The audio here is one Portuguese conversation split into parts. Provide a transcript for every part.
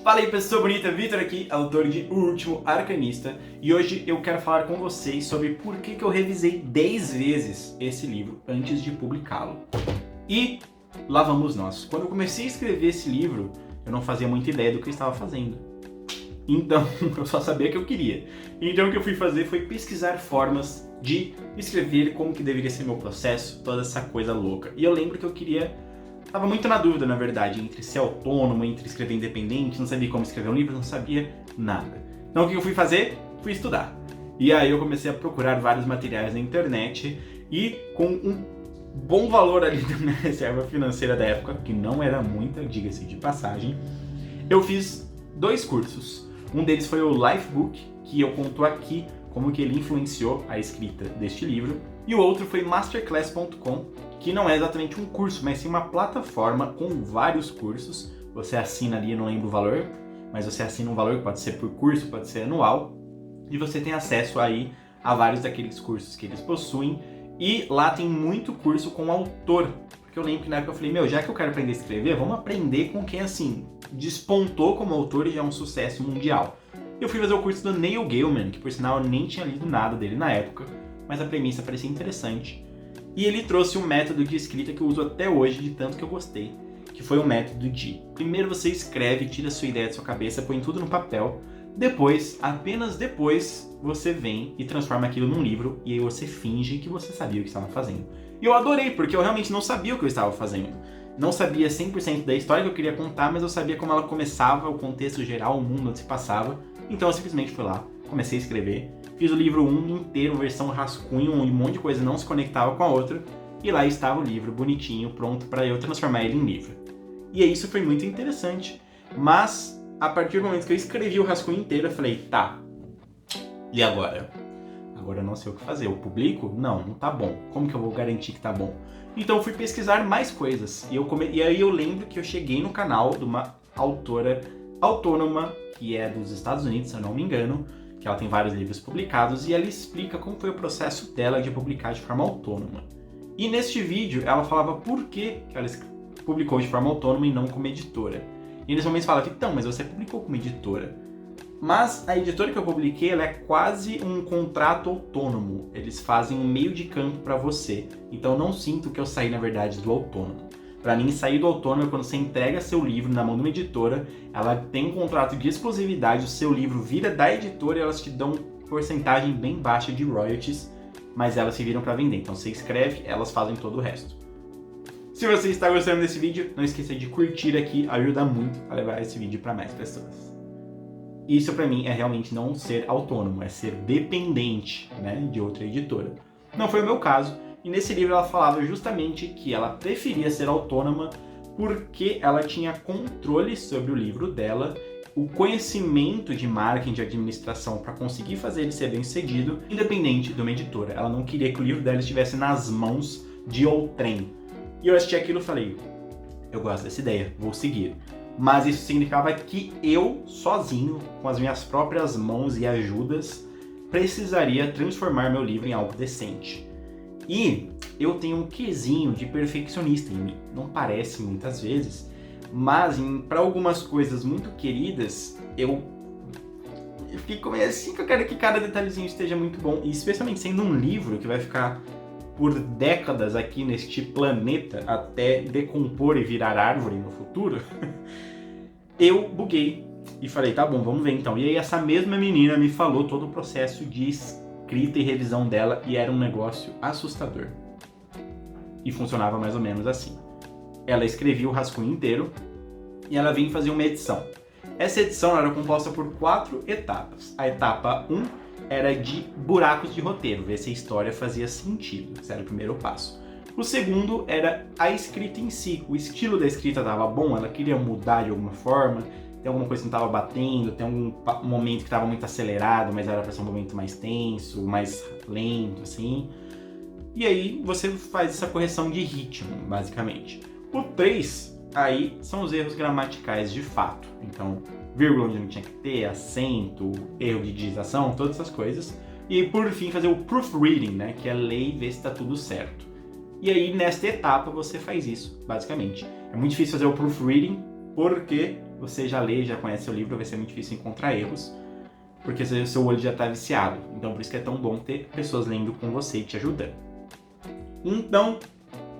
Fala aí pessoa bonita, Vitor aqui, autor de O Último Arcanista, e hoje eu quero falar com vocês sobre por que eu revisei 10 vezes esse livro antes de publicá-lo. E lá vamos nós. Quando eu comecei a escrever esse livro, eu não fazia muita ideia do que eu estava fazendo. Então, eu só sabia que eu queria. Então o que eu fui fazer foi pesquisar formas de escrever, como que deveria ser meu processo, toda essa coisa louca. E eu lembro que eu tava muito na dúvida, na verdade, entre ser autônomo, entre escrever independente, não sabia como escrever um livro, não sabia nada. Então o que eu fui fazer? Fui estudar. E aí eu comecei a procurar vários materiais na internet e com um bom valor ali da minha reserva financeira da época, que não era muita, diga-se de passagem, eu fiz 2 cursos. Um deles foi o Lifebook, que eu conto aqui como que ele influenciou a escrita deste livro, e o outro foi masterclass.com, que não é exatamente um curso, mas sim uma plataforma com vários cursos. Você assina ali, eu não lembro o valor, mas você assina um valor que pode ser por curso, pode ser anual, e você tem acesso aí a vários daqueles cursos que eles possuem, e lá tem muito curso com autor, porque eu lembro que na época eu falei, já que eu quero aprender a escrever, vamos aprender com quem, assim, despontou como autor e já é um sucesso mundial. Eu fui fazer o curso do Neil Gaiman, que por sinal eu nem tinha lido nada dele na época, mas a premissa parecia interessante. E ele trouxe um método de escrita que eu uso até hoje, de tanto que eu gostei, que foi o método de primeiro você escreve, tira a sua ideia da sua cabeça, põe tudo no papel, depois, apenas depois, você vem e transforma aquilo num livro e aí você finge que você sabia o que estava fazendo. E eu adorei, porque eu realmente não sabia o que eu estava fazendo. Não sabia 100% da história que eu queria contar, mas eu sabia como ela começava, o contexto geral, o mundo onde se passava. Então eu simplesmente fui lá, comecei a escrever, fiz o livro 1 inteiro, versão rascunho, onde um monte de coisa não se conectava com a outra, e lá estava o livro bonitinho, pronto para eu transformar ele em livro. E isso foi muito interessante, mas a partir do momento que eu escrevi o rascunho inteiro, eu falei, tá, e agora? Agora eu não sei o que fazer, eu publico? Não tá bom, como que eu vou garantir que tá bom? Então eu fui pesquisar mais coisas, e aí eu lembro que eu cheguei no canal de uma autora autônoma, que é dos Estados Unidos, se eu não me engano, que ela tem vários livros publicados, e ela explica como foi o processo dela de publicar de forma autônoma. E neste vídeo ela falava por que ela publicou de forma autônoma e não como editora. E nesse momento fala, então, mas você publicou como editora. Mas a editora que eu publiquei, ela é quase um contrato autônomo. Eles fazem um meio de campo para você. Então não sinto que eu saí, na verdade, do autônomo. Para mim, sair do autônomo é quando você entrega seu livro na mão de uma editora, ela tem um contrato de exclusividade, o seu livro vira da editora e elas te dão porcentagem bem baixa de royalties, mas elas se viram para vender. Então você escreve, elas fazem todo o resto. Se você está gostando desse vídeo, não esqueça de curtir aqui, ajuda muito a levar esse vídeo para mais pessoas. Isso para mim é realmente não ser autônomo, é ser dependente, né, de outra editora. Não foi o meu caso. E nesse livro ela falava justamente que ela preferia ser autônoma porque ela tinha controle sobre o livro dela, o conhecimento de marketing, de administração para conseguir fazer ele ser bem sucedido, independente de uma editora. Ela não queria que o livro dela estivesse nas mãos de outrem. E eu assisti aquilo e falei, eu gosto dessa ideia, vou seguir. Mas isso significava que eu, sozinho, com as minhas próprias mãos e ajudas, precisaria transformar meu livro em algo decente. E eu tenho um quesinho de perfeccionista em mim, não parece muitas vezes, mas para algumas coisas muito queridas, eu fico meio assim que eu quero que cada detalhezinho esteja muito bom, e especialmente sendo um livro que vai ficar por décadas aqui neste planeta até decompor e virar árvore no futuro, eu buguei e falei, tá bom, vamos ver então. E aí essa mesma menina me falou todo o processo de escrita e revisão dela e era um negócio assustador. E funcionava mais ou menos assim. Ela escrevia o rascunho inteiro e ela vinha fazer uma edição. Essa edição era composta por 4 etapas. A etapa 1 era de buracos de roteiro, ver se a história fazia sentido. Esse era o primeiro passo. O segundo era a escrita em si. O estilo da escrita estava bom, ela queria mudar de alguma forma, tem alguma coisa que não estava batendo, tem algum momento que estava muito acelerado, mas era para ser um momento mais tenso, mais lento, assim. E aí você faz essa correção de ritmo, basicamente. O 3, aí, são os erros gramaticais de fato. Então, vírgula onde não tinha que ter, acento, erro de digitação, todas essas coisas. E por fim, fazer o proofreading, né, que é ler e ver se está tudo certo. E aí, nesta etapa, você faz isso, basicamente. É muito difícil fazer o proofreading, porque você já lê, já conhece o livro, vai ser muito difícil encontrar erros, porque o seu olho já está viciado. Então por isso que é tão bom ter pessoas lendo com você e te ajudando. Então,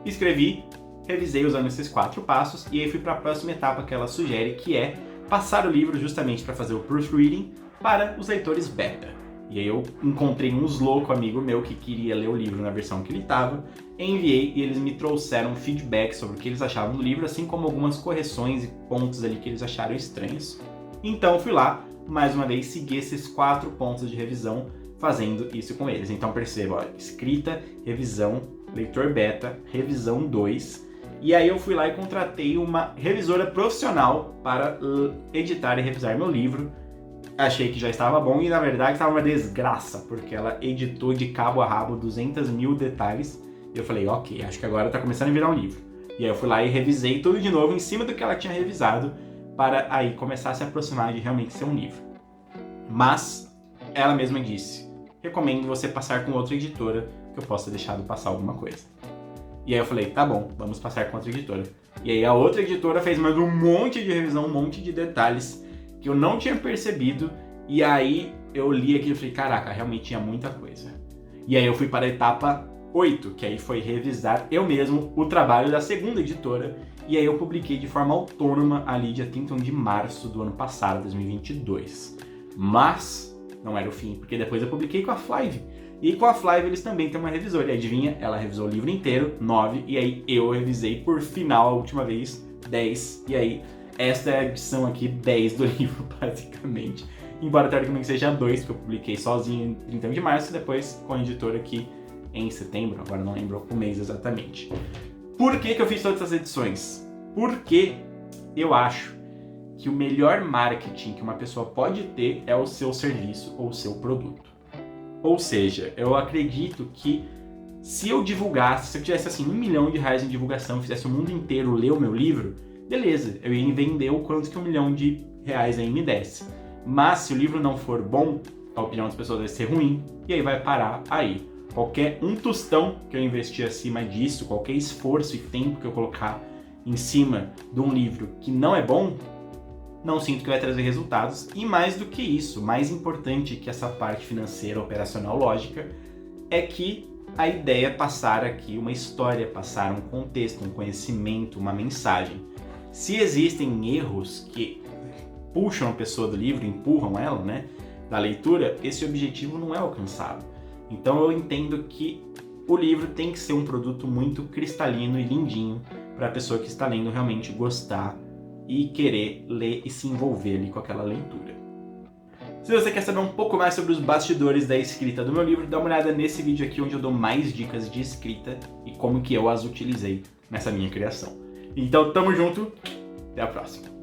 escrevi, revisei usando esses 4 passos e aí fui para a próxima etapa que ela sugere, que é passar o livro justamente para fazer o proofreading para os leitores beta. E aí eu encontrei uns louco amigo meu que queria ler o livro na versão que ele estava, enviei e eles me trouxeram feedback sobre o que eles achavam do livro, assim como algumas correções e pontos ali que eles acharam estranhos. Então fui lá, mais uma vez, segui esses 4 pontos de revisão, fazendo isso com eles. Então perceba, ó, escrita, revisão, leitor beta, revisão 2. E aí eu fui lá e contratei uma revisora profissional para editar e revisar meu livro. Achei que já estava bom e na verdade estava uma desgraça, porque ela editou de cabo a rabo 200 mil detalhes. E eu falei, ok, acho que agora está começando a virar um livro. E aí eu fui lá e revisei tudo de novo em cima do que ela tinha revisado, para aí começar a se aproximar de realmente ser um livro. Mas ela mesma disse, recomendo você passar com outra editora, que eu possa ter deixado passar alguma coisa. E aí eu falei, tá bom, vamos passar com outra editora. E aí a outra editora fez mais um monte de revisão, um monte de detalhes que eu não tinha percebido. E aí eu li aquilo e falei, caraca, realmente tinha muita coisa. E aí eu fui para a etapa 8, que aí foi revisar eu mesmo o trabalho da segunda editora. E aí eu publiquei de forma autônoma ali dia 31 de março do ano passado, 2022. Mas não era o fim, porque depois eu publiquei com a Flive. E com a Flive eles também têm uma revisora. E adivinha? Ela revisou o livro inteiro, 9. E aí eu revisei por final a última vez, 10. E aí esta é a edição aqui 10 do livro, basicamente. Embora teoricamente seja 2, que eu publiquei sozinho em 31 de março e depois com a editora aqui em setembro. Agora não lembro o mês exatamente. Por que eu fiz todas essas edições? Porque eu acho que o melhor marketing que uma pessoa pode ter é o seu serviço ou o seu produto. Ou seja, eu acredito que se eu divulgasse, se eu tivesse assim R$1 milhão em divulgação e fizesse o mundo inteiro ler o meu livro, beleza, eu ia vender o quanto que R$1 milhão aí me desse. Mas se o livro não for bom, a opinião das pessoas vai ser ruim e aí vai parar aí. Qualquer um tostão que eu investir acima disso, qualquer esforço e tempo que eu colocar em cima de um livro que não é bom, não sinto que vai trazer resultados. E mais do que isso, mais importante que essa parte financeira, operacional, lógica, é que a ideia é passar aqui uma história, passar um contexto, um conhecimento, uma mensagem. Se existem erros que puxam a pessoa do livro, empurram ela, né, da leitura, esse objetivo não é alcançado. Então eu entendo que o livro tem que ser um produto muito cristalino e lindinho para a pessoa que está lendo realmente gostar e querer ler e se envolver ali com aquela leitura. Se você quer saber um pouco mais sobre os bastidores da escrita do meu livro, dá uma olhada nesse vídeo aqui onde eu dou mais dicas de escrita e como que eu as utilizei nessa minha criação. Então tamo junto, até a próxima!